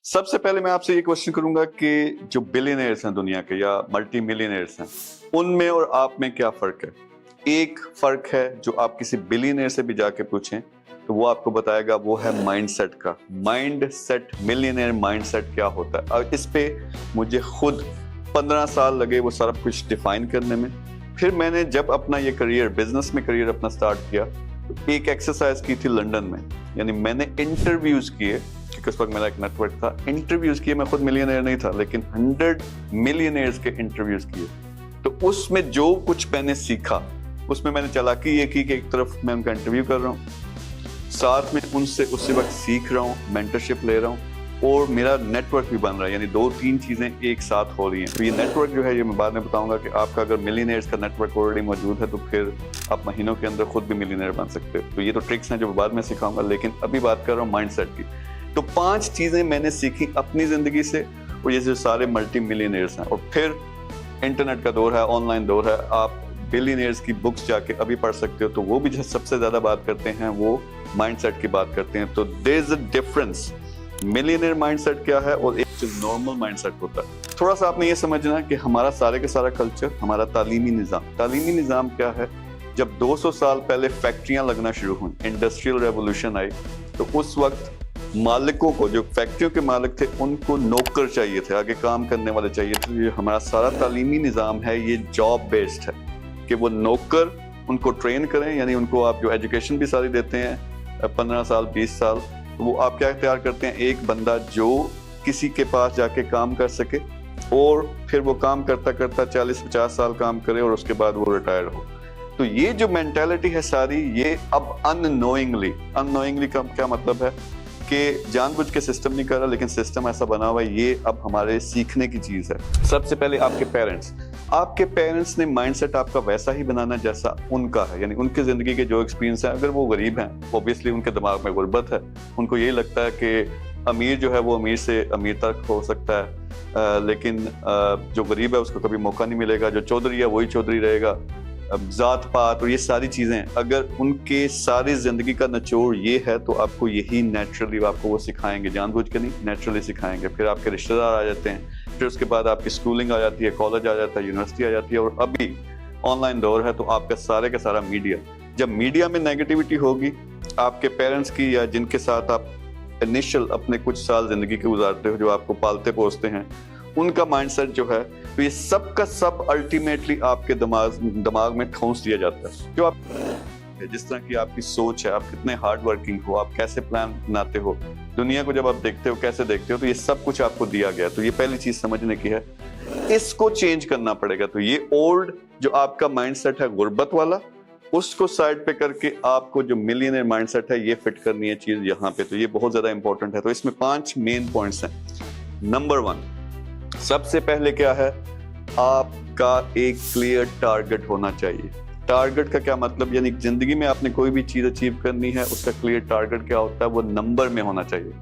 सबसे पहले मैं आपसे ये क्वेश्चन करूंगा कि जो बिलियनर्स हैं दुनिया के या मल्टी मिलियनर्स हैं, उनमें और आप में क्या फर्क है? एक फर्क है जो आप किसी बिलियनर से भी जाके पूछें तो वो आपको बताएगा, वो है माइंडसेट का। माइंडसेट, मिलियनर माइंडसेट क्या होता है? और इस पे मुझे खुद 15 साल लगे वो सारा कुछ डिफाइन करने में। फिर मैंने जब अपना ये करियर, बिजनेस में करियर अपना स्टार्ट किया, तो एक एक्सरसाइज की थी लंदन में। यानी मैंने इंटरव्यूज किए, क्योंकि उस वक्त मेरा एक नेटवर्क था। इंटरव्यूज किए, मैं खुद मिलियनर नहीं था, लेकिन 100 मिलियनर्स के इंटरव्यूज किए। तो उसमें जो कुछ मैंने सीखा, उसमें मैंने चालाकी ये की कि एक तरफ मैं उनका इंटरव्यू कर रहा हूँ, साथ में उनसे उसी वक्त सीख रहा हूँ, मेंटरशिप ले रहा हूँ, और मेरा नेटवर्क भी बन रहा है। यानी 2-3 चीजें एक साथ हो रही हैं। तो ये नेटवर्क जो है, ये मैं बाद में बताऊंगा कि आपका अगर मिलियनर्स का नेटवर्क ऑलरेडी मौजूद है तो फिर आप महीनों के अंदर खुद भी मिलियनर बन सकते हो। तो ये तो ट्रिक्स हैं जो बाद में सिखाऊंगा, लेकिन अभी बात कर रहा हूँ माइंडसेट की। तो 5 चीजें मैंने सीखी अपनी जिंदगी से, और ये जो सारे मल्टी मिलियनर्स हैं। और फिर इंटरनेट का दौर है, ऑनलाइन दौर है, आप बिलियनर्स की बुक्स जाके अभी पढ़ सकते हो। तो वो भी जो सबसे ज्यादा बात करते हैं वो माइंडसेट की बात करते हैं। तो there is a difference, millionaire mindset क्या है और एक जो नॉर्मल माइंडसेट होता है। थोड़ा सा आपने ये समझना है कि हमारा सारे का सारा कल्चर, हमारा तालीमी निज़ाम क्या है। जब 200 साल पहले फैक्ट्रियां लगना शुरू हुई, इंडस्ट्रियल रेवोल्यूशन आई, तो उस वक्त मालिकों को, जो फैक्ट्रियों के मालिक थे, उनको नौकर चाहिए थे, आगे काम करने वाले चाहिए थे। ये हमारा सारा तालीमी निज़ाम है, ये जॉब बेस्ड है कि वो नौकर उनको ट्रेन करें। यानी उनको आप जो एजुकेशन भी सारी देते हैं 15 साल 20 साल, तो वो आप क्या तैयार करते हैं, एक बंदा जो किसी के पास जाके काम कर सके, और फिर वो काम करता करता 40-50 साल काम करे और उसके बाद वो रिटायर हो। तो ये जो मेंटालिटी है सारी, ये अब अननोइंगली का क्या मतलब है कि जानबूझ के सिस्टम नहीं कर रहा, लेकिन सिस्टम ऐसा बना हुआ है। ये अब हमारे सीखने की चीज है। सबसे पहले आपके पेरेंट्स ने माइंडसेट आपका वैसा ही बनाना जैसा उनका है। यानी उनकी जिंदगी के जो एक्सपीरियंस है, अगर वो गरीब हैं, ऑब्वियसली उनके दिमाग में गुर्बत है। उनको यही लगता है कि अमीर जो है वो अमीर से अमीर तक हो सकता है, लेकिन जो गरीब है उसको कभी मौका नहीं मिलेगा। जो चौधरी है वही चौधरी रहेगा। जात पात और ये सारी चीजें, अगर उनके सारी जिंदगी का निचोड़ ये है, तो आपको यही नेचुरली आपको वो सिखाएंगे, जानबूझ के नहीं, नेचुरली सिखाएंगे। फिर आपके रिश्तेदार आ जाते हैं, फिर उसके बाद आपकी स्कूलिंग आ जाती है, कॉलेज आ जाता है, यूनिवर्सिटी आ जाती है, और अभी ऑनलाइन दौर है। तो आपका सारे का सारा मीडिया, जब मीडिया में नेगेटिविटी होगी आपके पेरेंट्स की, या जिनके साथ आप इनिशियल अपने कुछ साल जिंदगी के गुजारते हो, जो आपको पालते पोसते हैं, उनका माइंडसेट जो है, तो ये सब का सब अल्टीमेटली आपके दिमाग में ठूंस दिया जाता है। जो आप, जिस तरह की आपकी सोच है, आप कितने हार्ड वर्किंग हो, आप कैसे प्लान बनाते हो, दुनिया को जब आप देखते हो कैसे देखते हो, तो ये सब कुछ आपको दिया गया। तो ये पहली चीज समझने की है, इसको चेंज करना पड़ेगा। तो ये ओल्ड जो आपका माइंडसेट है गुर्बत वाला, उसको साइड पे करके आपको जो मिलियनर माइंडसेट है, ये फिट करनी है चीज यहाँ पे। तो ये बहुत ज्यादा इंपॉर्टेंट है। तो इसमें 5 मेन पॉइंट्स हैं। नंबर 1, सबसे पहले क्या है, आपका एक क्लियर टारगेट होना चाहिए। टारगेट का क्या मतलब, यानी जिंदगी में आपने कोई भी चीज अचीव करनी है, उसका क्लियर टारगेट क्या होता है, वो नंबर में होना चाहिए।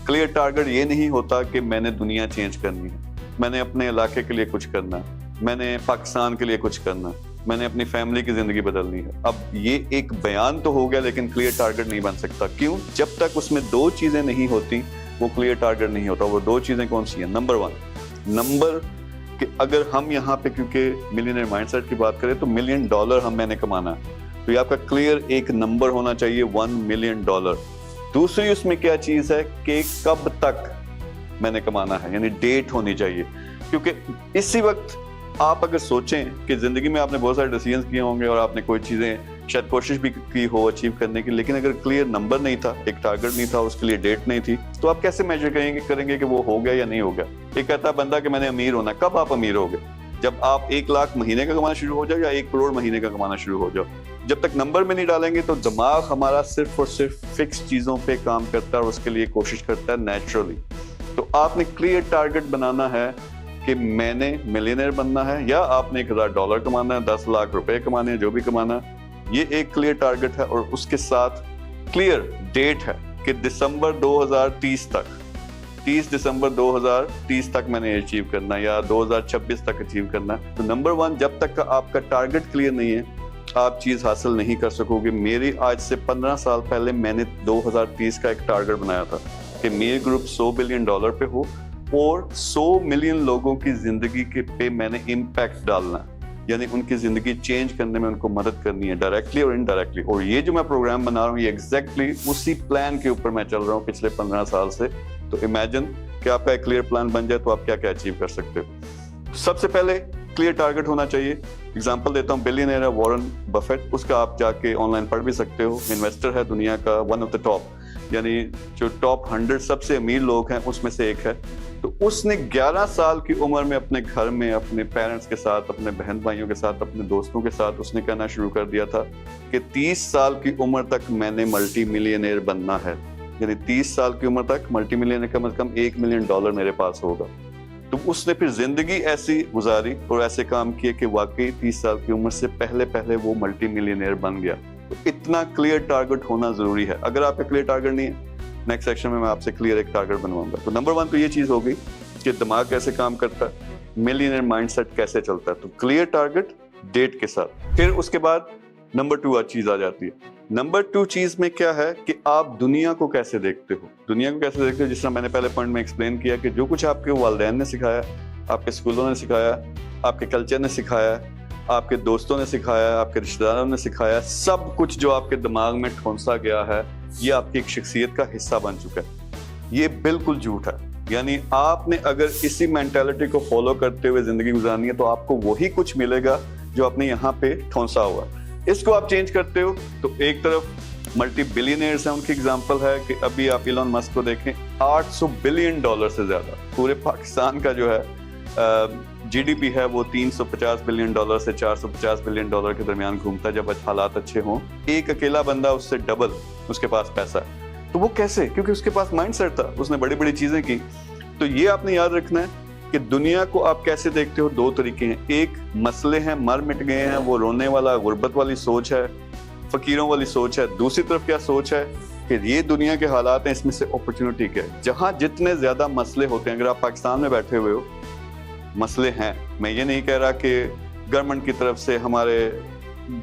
क्लियर टारगेट ये नहीं होता कि मैंने दुनिया चेंज करनी है, मैंने अपने इलाके के लिए कुछ करना है, मैंने पाकिस्तान के लिए कुछ करना है, मैंने अपनी फैमिली की जिंदगी बदलनी है। अब ये एक बयान तो हो गया, लेकिन क्लियर टारगेट नहीं बन सकता। क्यों? जब तक उसमें 2 चीजें नहीं होती, वो क्लियर टारगेट नहीं होता। वो 2 चीजें कौन सी हैं? नंबर 1, कि अगर हम यहाँ पे, क्योंकि मिलियनर माइंडसेट की बात करें, तो $1 मिलियन मैंने कमाना है, तो ये आपका क्लियर एक नंबर होना चाहिए, $1 मिलियन। दूसरी उसमें क्या चीज है कि कब तक मैंने कमाना है, यानी डेट होनी चाहिए। क्योंकि इसी वक्त आप अगर सोचें कि जिंदगी में आपने बहुत सारे डिसीजंस किए होंगे और आपने कोई चीजें शायद कोशिश भी की हो अचीव करने की, लेकिन अगर क्लियर नंबर नहीं था, एक टारगेट नहीं था, उसके लिए डेट नहीं थी, तो आप कैसे मेजर करेंगे कि वो हो गया या नहीं हो गया। एक कहता है बंदा कि मैंने अमीर होना। कब आप अमीर होगे? जब आप 1 लाख महीने का कमाना शुरू हो जाओ, या 1 करोड़ महीने का कमाना शुरू हो जाओ। जब तक नंबर में नहीं डालेंगे, तो दिमाग हमारा सिर्फ और सिर्फ फिक्स चीजों पे काम करता है और उसके लिए कोशिश करता है नेचुरली। तो आपने क्लियर टारगेट बनाना है कि मैंने मिलियनर बनना है, या आपने $1000 कमाना है, 10 लाख रुपए कमाने हैं, जो भी कमाना है, ये एक क्लियर टारगेट है। और उसके साथ क्लियर डेट है कि दिसंबर 2030 तक, 30 दिसंबर 2030 तक मैंने अचीव करना, या 2026 तक अचीव करना। तो नंबर 1, जब तक का आपका टारगेट क्लियर नहीं है, आप चीज हासिल नहीं कर सकोगे। मेरी आज से 15 साल पहले मैंने 2030 का एक टारगेट बनाया था। कि मेरे ग्रुप $100 बिलियन पे हो और 100 मिलियन लोगों की जिंदगी के पे मैंने इम्पैक्ट डालना है, यानी उनकी जिंदगी चेंज करने में उनको मदद करनी है डायरेक्टली और इनडायरेक्टली। और ये जो मैं प्रोग्राम बना रहा हूँ ये एग्जैक्टली उसी प्लान के ऊपर मैं चल रहा हूँ पिछले 15 साल से। तो इमेजिन कि आपका एक क्लियर प्लान बन जाए तो आप क्या क्या अचीव कर सकते हो। सबसे पहले क्लियर टारगेट होना चाहिए। एग्जांपल देता हूँ, बिलियनर है वॉरेन बफेट, उसका आप जाके ऑनलाइन पढ़ भी सकते हो। इन्वेस्टर है दुनिया का वन ऑफ द टॉप, यानी जो टॉप 100 सबसे अमीर लोग हैं उसमें से एक है। तो उसने 11 साल की उम्र में अपने घर में अपने पेरेंट्स के साथ, अपने बहन भाइयों के साथ, अपने दोस्तों के साथ उसने कहना शुरू कर दिया था कि 30 साल की उम्र तक मैंने मल्टी मिलियनेयर बनना है, यानी 30 साल की उम्र तक मल्टी मिलियनेयर का मतलब $1 मिलियन मेरे पास होगा। तो उसने फिर जिंदगी ऐसी गुजारी और ऐसे काम किए कि वाकई 30 साल की उम्र से पहले वो मल्टी मिलियनेयर बन गया। तो इतना क्लियर टारगेट होना जरूरी है। अगर आपका क्लियर टारगेट नहीं है, नेक्स्ट सेक्शन में मैं आपसे क्लियर एक टारगेट बनवाऊंगा। तो नंबर 1 तो ये चीज होगी कि दिमाग कैसे काम करता है, मिलियनेयर माइंडसेट कैसे चलता है। तो क्लियर टारगेट डेट के साथ। फिर उसके बाद नंबर 2 चीज आ जाती है। नंबर 2 चीज में क्या है कि आप दुनिया को कैसे देखते हो। दुनिया को कैसे देखते हो, जिस तरह मैंने पहले पॉइंट में एक्सप्लेन किया कि जो कुछ आपके वालिदैन ने सिखाया, आपके स्कूलों ने सिखाया, आपके कल्चर ने सिखाया, आपके दोस्तों ने सिखाया, आपके रिश्तेदारों ने सिखाया, सब कुछ जो आपके दिमाग में ठोंसा गया है ये आपकी एक शख्सियत का हिस्सा बन चुका है। ये बिल्कुल झूठ है। यानी आपने अगर इसी मेंटालिटी को फॉलो करते हुए जिंदगी गुजारनी है तो आपको वही कुछ मिलेगा जो आपने यहाँ पे ठोंसा हुआ। इसको आप चेंज करते हो तो एक तरफ मल्टी बिलियनियर्स हैं, उनकी एग्जांपल है कि अभी आप इलॉन मस्क को देखें, $800 बिलियन से ज्यादा पूरे पाकिस्तान का जो है जीडीपी है वो $350 बिलियन से $450 बिलियन के दरमियान घूमता है जब हालात अच्छे हों। एक अकेला बंदा उससे डबल उसके पास पैसा है। तो वो कैसे? क्योंकि उसके पास माइंडसेट था, उसने बड़ी बड़ी चीजें की। तो ये आपने याद रखना है कि दुनिया को आप कैसे देखते हो। 2 तरीके हैं, एक मसले हैं, मर मिट गए हैं, वो रोने वाला गुर्बत वाली सोच है, फकीरों वाली सोच है। दूसरी तरफ क्या सोच है कि ये दुनिया के हालात हैं, इसमें से अपॉर्चुनिटी क्या है। जहां जितने ज्यादा मसले होते हैं, अगर आप पाकिस्तान में बैठे हुए हो, मसले हैं, मैं ये नहीं कह रहा कि गवर्नमेंट की तरफ से हमारे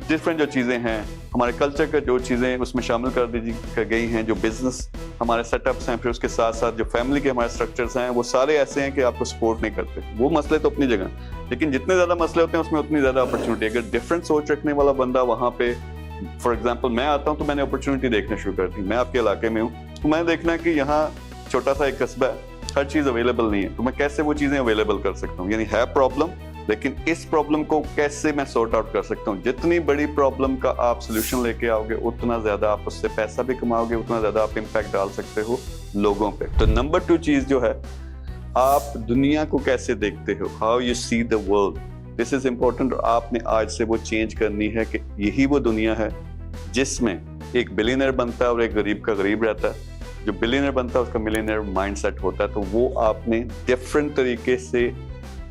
डिफरेंट जो चीज़ें हैं, हमारे कल्चर का जो चीज़ें उसमें शामिल कर गई हैं, जो बिजनेस हमारे सेटअप्स हैं, फिर उसके साथ साथ जो फैमिली के हमारे स्ट्रक्चर्स हैं, वो सारे ऐसे हैं कि आपको सपोर्ट नहीं करते। वो मसले तो अपनी जगह, लेकिन जितने ज़्यादा मसले होते हैं उसमें उतनी ज़्यादा अपॉर्चुनिटी। अगर डिफरेंट सोच रखने वाला बंदा वहाँ पे, फॉर एग्जाम्पल मैं आता हूँ तो मैंने अपॉर्चुनिटी देखना शुरू कर दी। मैं आपके इलाके में हूँ तो मैंने देखना है कि यहाँ छोटा सा एक कस्बा है, हर चीज़ अवेलेबल नहीं है, तो मैं कैसे वो चीज़ें अवेलेबल कर सकता हूँ। यानी है प्रॉब्लम, लेकिन इस प्रॉब्लम को कैसे मैं सॉर्ट आउट कर सकता हूँ। जितनी बड़ी प्रॉब्लम का आप सोल्यूशन लेके आओगे उतना ज्यादा आप उससे पैसा भी कमाओगे, उतना ज्यादा आप इम्पैक्ट डाल सकते हो लोगों पे। तो नंबर 2 चीज जो है, आप दुनिया को कैसे देखते हो, how you see the world, this is important. और आपने आज से वो चेंज करनी है कि यही वो दुनिया है जिसमें एक बिलियनर बनता है और एक गरीब का गरीब रहता है। जो बिलियनर बनता है उसका मिलियनर माइंडसेट होता है। तो वो आपने डिफरेंट तरीके से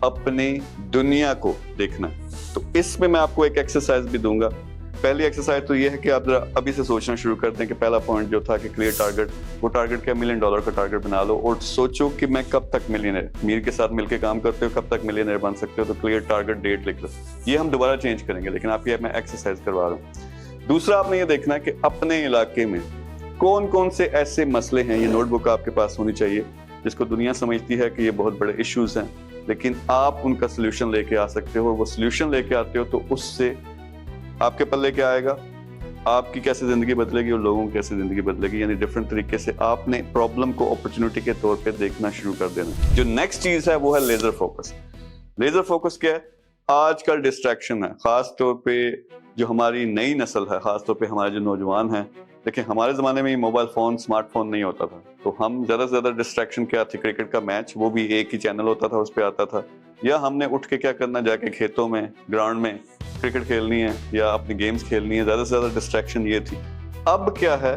अपने दुनिया को देखना है। तो इसमें मैं आपको एक एक्सरसाइज भी दूंगा। पहली एक्सरसाइज तो ये है कि आप जरा अभी से सोचना शुरू करते हैं कि पहला पॉइंट जो था कि क्लियर टारगेट, वो टारगेट क्या, $1 मिलियन का टारगेट बना लो और सोचो कि मैं कब तक मिलियनर, मीर के साथ मिलकर काम करते हो, कब तक मिलियनर बन सकते हो। तो क्लियर टारगेट डेट लिख लो। ये हम दोबारा चेंज करेंगे, लेकिन आप ये मैं एक्सरसाइज करवा रहा हूँ। दूसरा आपने ये देखना है कि अपने इलाके में कौन कौन से ऐसे मसले हैं, ये नोटबुक आपके पास होनी चाहिए, जिसको दुनिया समझती है कि ये बहुत बड़े इश्यूज हैं, लेकिन आप उनका सोल्यूशन लेके आ सकते हो। वो सोल्यूशन लेके आते हो तो उससे आपके पल्ले क्या आएगा, आपकी कैसे जिंदगी बदलेगी और लोगों की कैसे जिंदगी बदलेगी। यानी डिफरेंट तरीके से आपने प्रॉब्लम को अपॉर्चुनिटी के तौर पे देखना शुरू कर देना। जो नेक्स्ट चीज है वो है लेजर फोकस। लेजर फोकस क्या है? आजकल डिस्ट्रैक्शन है, खास तौर पे जो हमारी नई नस्ल है, खास तौर पे हमारे जो नौजवान हैं। देखिए हमारे जमाने में मोबाइल फोन, स्मार्टफोन नहीं होता था, तो हम ज्यादा से ज्यादा डिस्ट्रैक्शन क्या थी, क्रिकेट का मैच, वो भी एक ही चैनल होता था, उस पर आता था, या हमने उठ के क्या करना, जाके खेतों में, ग्राउंड में क्रिकेट खेलनी है या अपनी गेम्स खेलनी है। ज्यादा से ज्यादा डिस्ट्रैक्शन ये थी। अब क्या है,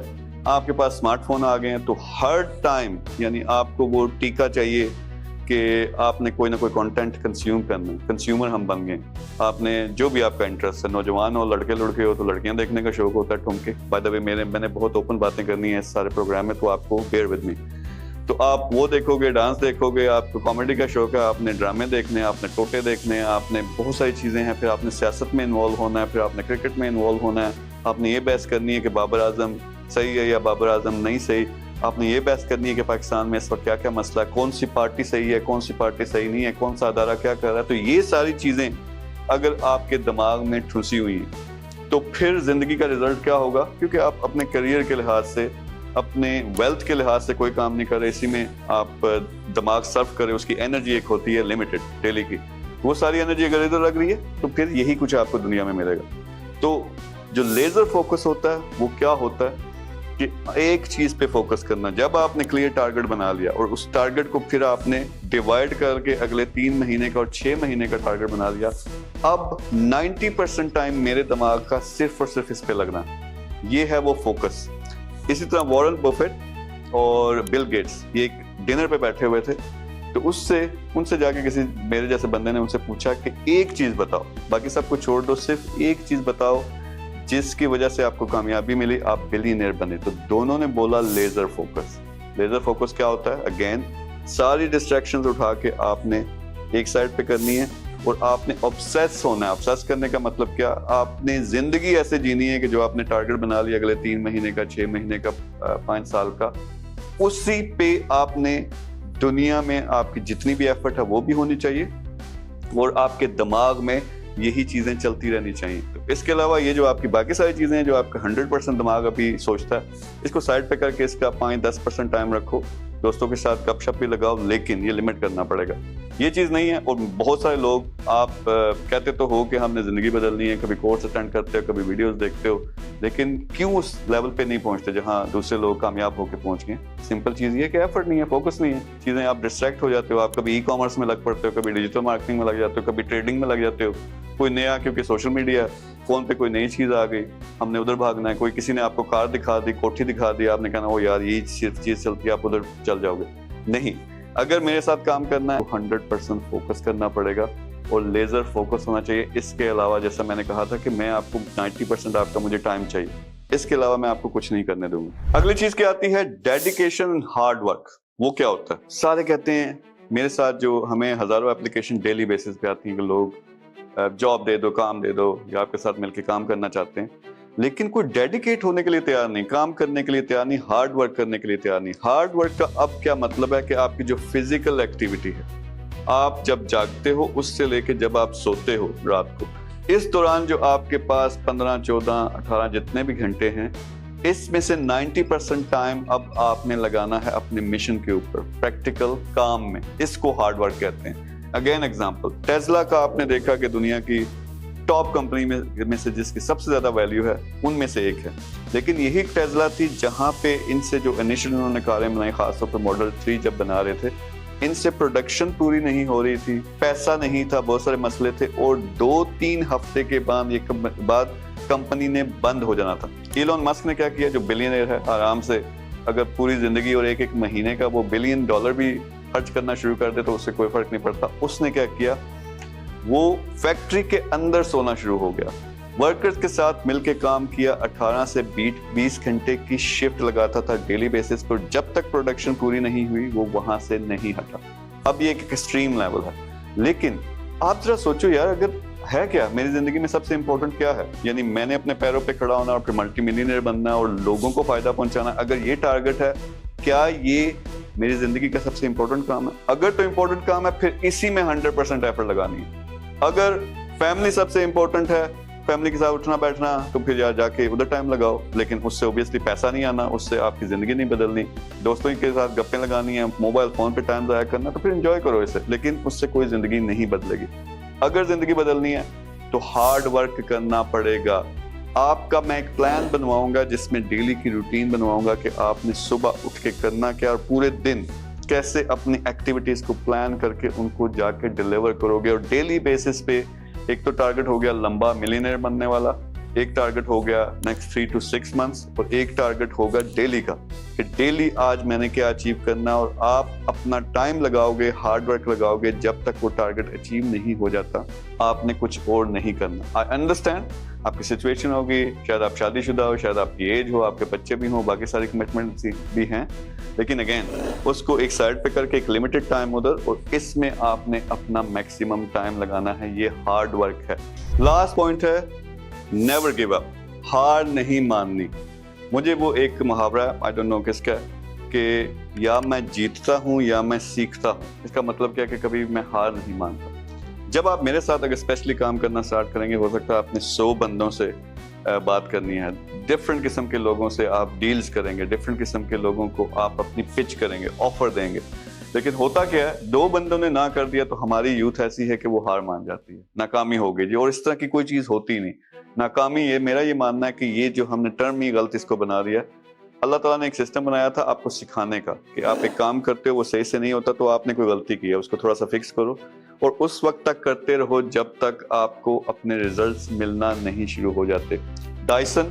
आपके पास स्मार्टफोन आ गए हैं, तो हर टाइम यानी आपको वो टीका चाहिए कि आपने कोई ना कोई कंटेंट कंज्यूम करना है। कंज्यूमर हम बन गए। आपने जो भी आपका इंटरेस्ट है, नौजवान हो, लड़के हो तो लड़कियां देखने का शौक होता है, ठुमके। बाय द वे मैंने बहुत ओपन बातें करनी है इस सारे प्रोग्राम में, तो आपको बेयर विद मी। तो आप वो देखोगे, डांस देखोगे, आपको कॉमेडी का शौक है, आपने ड्रामे देखने हैं, आपने टोटे देखने हैं, आपने बहुत सारी चीजें हैं, फिर आपने सियासत में इन्वॉल्व होना है, फिर आपने क्रिकेट में इन्वॉल्व होना है, आपने ये बहस करनी है कि बाबर आजम सही है या बाबर आजम नहीं सही। आपने ये बहस करनी है कि पाकिस्तान में इस वक्त क्या क्या मसला है, कौन सी पार्टी सही है, कौन सी पार्टी सही नहीं है, कौन सा अदारा क्या कर रहा है। तो ये सारी चीजें अगर आपके दिमाग में ठुसी हुई हैं तो फिर जिंदगी का रिजल्ट क्या होगा? क्योंकि आप अपने करियर के लिहाज से, अपने वेल्थ के लिहाज से कोई काम नहीं कर रहे, इसी में आप दिमाग सर्व करें, उसकी एनर्जी एक होती है लिमिटेड डेली की, वो सारी एनर्जी अगर इधर लग रही है तो फिर यही कुछ आपको दुनिया में मिलेगा। तो जो लेजर फोकस होता है वो क्या होता है कि एक चीज पे फोकस करना। जब आपने क्लियर टारगेट बना लिया और उस टारगेट को फिर आपने डिवाइड करके अगले 3 महीने का और 6 महीने का टारगेट बना लिया, अब 90% टाइम मेरे दिमाग का सिर्फ और सिर्फ इस पे लगना, ये है वो फोकस। इसी तरह वॉरेन बफेट और बिल गेट्स ये एक डिनर पे बैठे हुए थे, तो उनसे जाके किसी मेरे जैसे बंदे ने उनसे पूछा कि एक चीज बताओ, बाकी सब कुछ छोड़ दो, सिर्फ एक चीज बताओ जिसकी वजह से आपको कामयाबी मिली, आप बिलियनियर बने। तो दोनों ने बोला लेजर फोकस। लेजर फोकस क्या होता है? अगेन सारी डिस्ट्रैक्शंस उठा के आपने एक साइड पे करनी है और आपने ऑब्सेस होना है। ऑब्सेस करने का मतलब क्या? आपने जिंदगी ऐसे जीनी है कि जो आपने टारगेट बना लिया अगले 3 महीने का, 6 महीने का, 5 साल का, उसी पे आपने दुनिया में आपकी जितनी भी एफर्ट है वो भी होनी चाहिए और आपके दिमाग में यही चीजें चलती रहनी चाहिए। तो इसके अलावा ये जो आपकी बाकी सारी चीजें हैं, जो आपका 100% दिमाग अभी सोचता है, इसको साइड पे करके इसका 5-10% टाइम रखो, दोस्तों के साथ गपशप भी लगाओ, लेकिन ये लिमिट करना पड़ेगा। ये चीज नहीं है। और बहुत सारे लोग आप कहते तो हो कि हमने जिंदगी बदलनी है, कभी कोर्स अटेंड करते हो, कभी वीडियोस देखते हो, लेकिन क्यों उस लेवल पे नहीं पहुंचते जहां दूसरे लोग कामयाब होकर पहुंच गए? सिंपल चीज ये कि एफर्ट नहीं है, फोकस नहीं है। चीजें आप डिस्ट्रैक्ट हो जाते हो, आप कभी ई कॉमर्स में लग पड़ते हो, कभी डिजिटल मार्केटिंग में लग जाते हो, कभी ट्रेडिंग में लग जाते हो, कोई नया, क्योंकि सोशल मीडिया फोन पे कोई नई चीज आ गई, हमने उधर भागना है, कोई किसी ने आपको कार दिखा दी, कोठी दिखा दी, आपने कहना ओ यार ये चीज चलती है, आप उधर चल जाओगे। नहीं, अगर मेरे साथ काम करना है तो 100% फोकस करना पड़ेगा और लेजर फोकस होना चाहिए। इसके अलावा जैसा मैंने कहा था कि मैं आपको 90% आपका मुझे टाइम चाहिए, इसके अलावा मैं आपको कुछ नहीं करने दूंगा। अगली चीज क्या आती है? Dedication and hard work. वो क्या होता है? सारे कहते हैं, मेरे साथ जो हमें हजारों एप्लीकेशन डेली बेसिस पे आती हैं कि लोग जॉब दे दो, काम दे दो, या आपके साथ मिलकर काम करना चाहते हैं, लेकिन कोई डेडिकेट होने के लिए तैयार नहीं, काम करने के लिए तैयार नहीं, हार्ड वर्क करने के लिए तैयार नहीं। हार्ड वर्क का अब क्या मतलब है कि आपकी जो फिजिकल एक्टिविटी है, आप जब जागते हो उससे लेके जब आप सोते हो रात को, इस दौरान जो आपके पास 15, 14, 18 जितने भी घंटे हैं, इसमें से 90% टाइम अब आपने लगाना है अपने मिशन के ऊपर, प्रैक्टिकल काम में। इसको हार्ड वर्क कहते हैं। अगेन एग्जांपल, टेस्ला का आपने देखा कि दुनिया की टॉप कंपनी में से जिसकी सबसे ज्यादा वैल्यू है उनमें से एक है, लेकिन यही टेस्ला थी जहां पे इनसे जो इनिशियल उन्होंने कारें बनाई, खासतौर पर मॉडल 3 जब बना रहे थे, इनसे प्रोडक्शन पूरी नहीं हो रही थी, पैसा नहीं था, बहुत सारे मसले थे, और 2-3 हफ्ते के बाद कंपनी ने बंद हो जाना था। इलॉन मस्क ने क्या किया, जो बिलियनर है, आराम से अगर पूरी जिंदगी और एक महीने का वो $1 बिलियन भी खर्च करना शुरू कर दे तो उससे कोई फर्क नहीं पड़ता। उसने क्या किया, वो फैक्ट्री के अंदर सोना शुरू हो गया, वर्कर्स के साथ मिलकर काम किया, 18 से 20 घंटे की शिफ्ट लगाता था डेली बेसिस पर, जब तक प्रोडक्शन पूरी नहीं हुई वो वहां से नहीं हटा। अब ये एक एक्सट्रीम लेवल है, लेकिन आप जरा सोचो यार, अगर है क्या मेरी जिंदगी में सबसे इंपॉर्टेंट क्या है, यानी मैंने अपने पैरों पे खड़ा होना और फिर मल्टी मिलियनर बनना और लोगों को फायदा पहुंचाना, अगर ये टारगेट है, क्या ये मेरी जिंदगी का सबसे इंपॉर्टेंट काम है? अगर तो इंपॉर्टेंट काम है फिर इसी में 100% एफर्ट लगानी है। अगर फैमिली सबसे इंपॉर्टेंट है, फैमिली के साथ उठना बैठना, तो फिर यार जाके उधर टाइम लगाओ, लेकिन उससे ऑब्वियसली पैसा नहीं आना, उससे आपकी जिंदगी नहीं बदलनी, दोस्तों के साथ गप्पे लगानी है, मोबाइल फोन पे टाइम ज़ाया करना, तो फिर एंजॉय करो इसे, लेकिन उससे कोई जिंदगी नहीं बदलेगी। अगर जिंदगी बदलनी है तो हार्ड वर्क करना पड़ेगा। आपका मैं एक प्लान बनवाऊंगा जिसमें डेली की रूटीन बनवाऊंगा कि आपने सुबह उठ के करना क्या और पूरे दिन कैसे अपनी एक्टिविटीज को प्लान करके उनको जाके डिलीवर करोगे। और डेली बेसिस पे एक तो टारगेट हो गया लंबा मिलियनेयर बनने वाला, एक टारगेट हो गया नेक्स्ट 3 to 6 months, और एक टारगेट होगा डेली का कि डेली आज मैंने क्या अचीव करना, और आप अपना टाइम लगाओगे, हार्ड वर्क लगाओगे, जब तक वो टारगेट अचीव नहीं हो जाता आपने कुछ और नहीं करना। आई अंडरस्टैंड आपकी सिचुएशन होगी, शायद आप शादीशुदा हो, शायद आपकी एज हो, आपके बच्चे भी हो, बाकी सारी कमिटमेंट्स भी हैं, लेकिन अगेन उसको एक साइड पे करके एक लिमिटेड टाइम उधर, और इसमें आपने अपना मैक्सिमम टाइम लगाना है। ये हार्ड वर्क है। लास्ट पॉइंट है नेवर गिव अप, हार नहीं माननी। मुझे वो एक मुहावरा, आई डोंट नो किसका है, کہ یا میں جیتتا ہوں یا میں سیکھتا ہوں. اس کا مطلب کیا ہے کہ کبھی میں ہار نہیں مانتا. جب آپ میرے ساتھ اگر اسپیشلی کام کرنا اسٹارٹ کریں گے, ہو سکتا ہے آپ نے 100 بندوں سے بات کرنی ہے, ڈفرینٹ قسم کے لوگوں سے آپ ڈیلز کریں گے, ڈفرینٹ قسم کے لوگوں کو آپ اپنی پچ کریں گے, آفر دیں گے. لیکن ہوتا کیا ہے, 2 بندوں نے نہ کر دیا تو ہماری یوتھ ایسی ہے کہ وہ ہار مان جاتی ہے, ناکامی ہو گئی جی. اور اس طرح کی کوئی چیز ہوتی نہیں. ناکامی, یہ میرا یہ ماننا ہے کہ یہ جو ہم نے ٹرم ہی غلط اس کو بنا دیا. اللہ تعالیٰ نے ایک سسٹم بنایا تھا آپ کو سکھانے کا کہ آپ ایک کام کرتے ہو, وہ صحیح سے نہیں ہوتا تو آپ نے کوئی غلطی کی ہے, اس کو تھوڑا سا فکس کرو اور اس وقت تک کرتے رہو جب تک آپ کو اپنے ریزلٹس ملنا نہیں شروع ہو جاتے. ڈائسن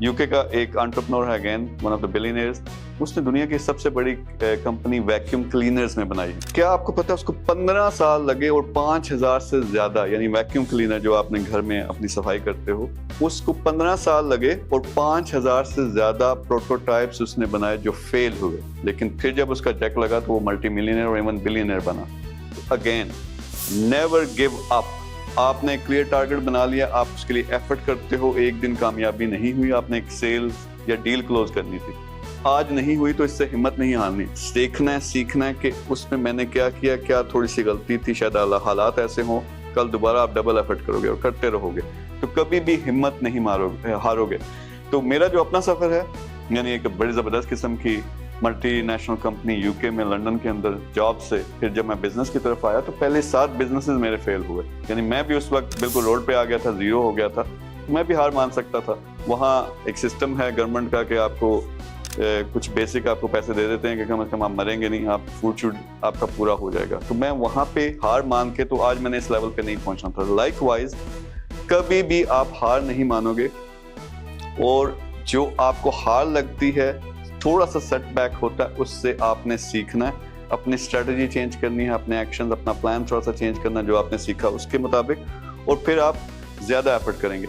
UK کا ایک انٹرپرنور ہے, again one of the billionaires. اس نے دنیا کی سب سے بڑی کمپنی ویکیوم کلینرز میں بنائی. کیا آپ کو پتا ہے اس کو 15 سال لگے اور 5000 سے زیادہ, یعنی ویکیوم کلینر جو آپ نے گھر میں اپنی صفائی کرتے ہو, اس کو 15 سال لگے اور 5000 سے زیادہ پروٹوٹائپس اس نے بنائے جو فیل ہوئے. لیکن پھر جب اس کا جیک لگا تو وہ ملٹی ملینئر اور ایون بلینئر بنا. Again never give up. آپ نے کلیئر ٹارگٹ بنا لیا, آپ اس کے لیے ایفرٹ کرتے ہو, ایک دن کامیابی نہیں ہوئی, آپ نے ایک سیلز یا ڈیل کلوز کرنی تھی, آج نہیں ہوئی تو اس سے ہمت نہیں ہارنی. دیکھنا ہے, سیکھنا ہے کہ اس میں نے کیا کیا, کیا تھوڑی سی غلطی تھی, شاید حالات ایسے ہوں, کل دوبارہ آپ ڈبل ایفرٹ کرو گے اور کرتے رہو گے تو کبھی بھی ہمت نہیں ہارو گے. تو میرا جو اپنا سفر ہے, یعنی ایک بڑی زبردست قسم کی ملٹی نیشنل کمپنی UK میں لنڈن کے اندر جاب سے پھر جب میں بزنس کی طرف آیا تو پہلے 7 بزنسز میرے فیل ہوئے. یعنی میں بھی اس وقت بالکل روڈ پہ آ گیا تھا, زیرو ہو گیا تھا, میں بھی ہار مان سکتا تھا. وہاں ایک سسٹم ہے گورنمنٹ کا کہ آپ کو کچھ بیسک آپ کو پیسے دے دیتے ہیں کہ کم از کم آپ مریں گے نہیں, آپ فوڈ شوڈ آپ کا پورا ہو جائے گا. تو میں وہاں پہ ہار مان کے تو آج میں نے اس لیول پہ نہیں پہنچنا تھا. لائک وائز کبھی بھی آپ ہار نہیں مانو گے, اور جو آپ کو ہار لگتی ہے, تھوڑا سا سیٹ بیک ہوتا ہے, اس سے آپ نے سیکھنا ہے, اپنی اسٹریٹجی چینج کرنی ہے, اپنے ایکشنز, اپنا پلان تھوڑا سا چینج کرنا جو آپ نے سیکھا اس کے مطابق, اور پھر آپ زیادہ ایفرٹ کریں گے.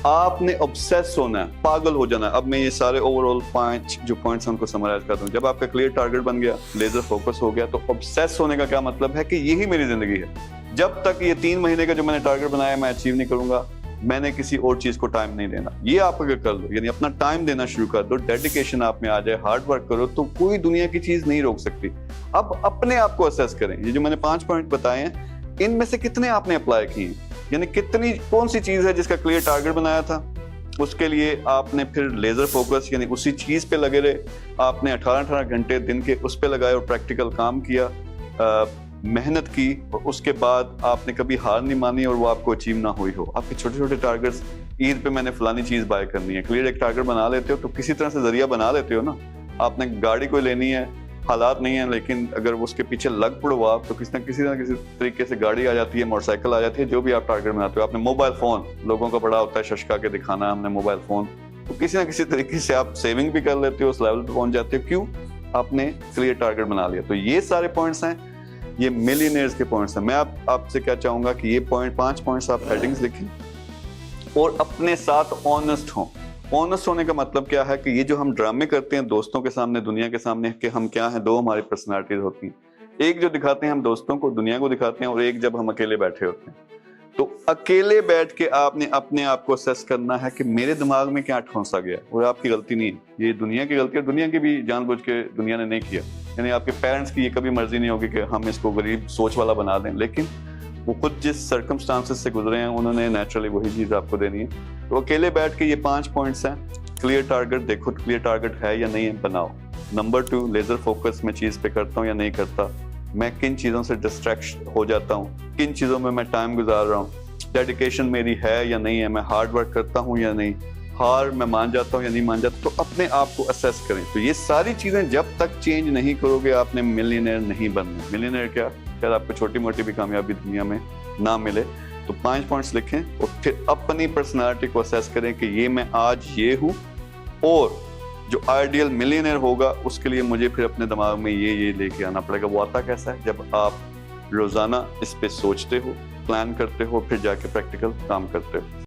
آپ نے obsess ہونا ہے, پاگل ہو جانا ہے. اب میں یہ سارے اوور آل 5 جو پوائنٹس ان کو سمرائز کرتا ہوں. جب آپ کا کلیئر ٹارگٹ بن گیا, لیزر فوکس ہو گیا, تو obsess ہونے کا کیا مطلب ہے کہ یہی میری زندگی ہے. جب تک یہ 3 مہینے کا جو میں نے ٹارگٹ بنایا میں اچیو نہیں کروں گا, میں نے کسی اور چیز کو ٹائم نہیں دینا. یہ آپ اگر کر لو, یعنی اپنا ٹائم دینا شروع کر دو, ڈیڈیکیشن آپ میں آ جائے, ہارڈ ورک کرو, تو کوئی دنیا کی چیز نہیں روک سکتی. اب اپنے آپ کو اسیس کریں, یہ جو میں نے 5 پوائنٹ بتائے ہیں ان میں سے کتنے آپ نے اپلائی کیے ہیں, یعنی کون سی چیز ہے جس کا کلیئر ٹارگٹ بنایا تھا, اس کے لیے آپ نے پھر لیزر فوکس یعنی اسی چیز پہ لگے رہے, آپ نے 18 گھنٹے دن کے اس پہ لگائے اور پریکٹیکل کام کیا, محنت کی, اور اس کے بعد آپ نے کبھی ہار نہیں مانی اور وہ آپ کو اچیو نہ ہوئی ہو. آپ کے چھوٹے چھوٹے ٹارگٹس, عید پہ میں نے فلانی چیز بائی کرنی ہے, کلیئر ایک ٹارگٹ بنا لیتے ہو تو کسی طرح سے ذریعہ بنا لیتے ہو نا. آپ نے گاڑی کوئی لینی ہے, حالات نہیں ہیں, لیکن اگر اس کے پیچھے لگ پڑو آپ تو کسی نہ کسی طریقے سے گاڑی آ جاتی ہے, موٹر سائیکل آ جاتی ہے, جو بھی آپ ٹارگٹ بناتے ہو. آپ نے موبائل فون, لوگوں کا بڑا ہوتا ہے ششکا کے دکھانا ہم نے موبائل فون, تو کسی نہ کسی طریقے سے آپ سیونگ بھی کر لیتے ہو, اس لیول پہ پہنچ جاتے ہو. کیوں؟ آپ نے کلیئر ٹارگٹ بنا لیا. تو یہ سارے پوائنٹس ہیں, یہ ملینئرز کے پوائنٹس ہیں. میں آپ سے کیا چاہوں گا کہ یہ 5 پوائنٹس آپ ہیڈنگز لکھیں اور اپنے ساتھ آنیسٹ ہوں. آنیسٹ ہونے کا مطلب کیا ہے کہ یہ جو ہم ڈرامے کرتے ہیں دوستوں کے سامنے, دنیا کے سامنے, کہ ہم کیا ہیں, 2 ہماری پرسنالٹیز ہوتی ہیں. ایک جو دکھاتے ہیں ہم دوستوں کو, دنیا کو دکھاتے ہیں, اور ایک جب ہم اکیلے بیٹھے ہوتے ہیں. تو اکیلے بیٹھ کے آپ نے اپنے آپ کو اسیس کرنا ہے کہ میرے دماغ میں کیا ٹھونسا گیا, اور آپ کی غلطی نہیں ہے, یہ دنیا کی غلطی ہے. دنیا کی بھی جان بوجھ کے دنیا نے نہیں کیا, یعنی آپ کے پیرنٹس کی یہ کبھی مرضی نہیں ہوگی کہ ہم اس کو غریب سوچ والا بنا دیں, لیکن وہ خود جس سرکمسٹانسز سے گزرے ہیں انہوں نے نیچرلی وہی چیز آپ کو دینی ہے. تو اکیلے بیٹھ کے یہ 5 پوائنٹس ہیں. کلیئر ٹارگٹ دیکھو, کلیئر ٹارگٹ ہے یا نہیں ہے, بناؤ. نمبر 2, لیزر فوکس میں چیز پہ کرتا ہوں یا نہیں کرتا, میں کن چیزوں سے ڈسٹریکٹ ہو جاتا ہوں, کن چیزوں میں ٹائم گزار رہا ہوں, ڈیڈیکیشن میری ہے یا نہیں ہے, میں ہارڈ ورک کرتا ہوں یا نہیں, ہار میں مان جاتا ہوں یا نہیں مان جاتا. تو اپنے آپ کو اسیس کریں. تو یہ ساری چیزیں جب تک چینج نہیں کرو گے آپ نے ملینئر نہیں بننا. ملینئر کیا, شاید آپ کو چھوٹی موٹی بھی کامیابی دنیا میں نہ ملے. تو 5 پوائنٹس لکھیں اور پھر اپنی پرسنالٹی کو اسیس کریں کہ یہ میں آج یہ ہوں, اور جو آئیڈیل ملینئر ہوگا اس کے لیے مجھے پھر اپنے دماغ میں یہ لے کے آنا پڑے گا. وہ آتا کیسا ہے, جب آپ روزانہ اس پہ سوچتے ہو, پلان کرتے ہو, پھر جا کے پریکٹیکل کام کرتے ہو.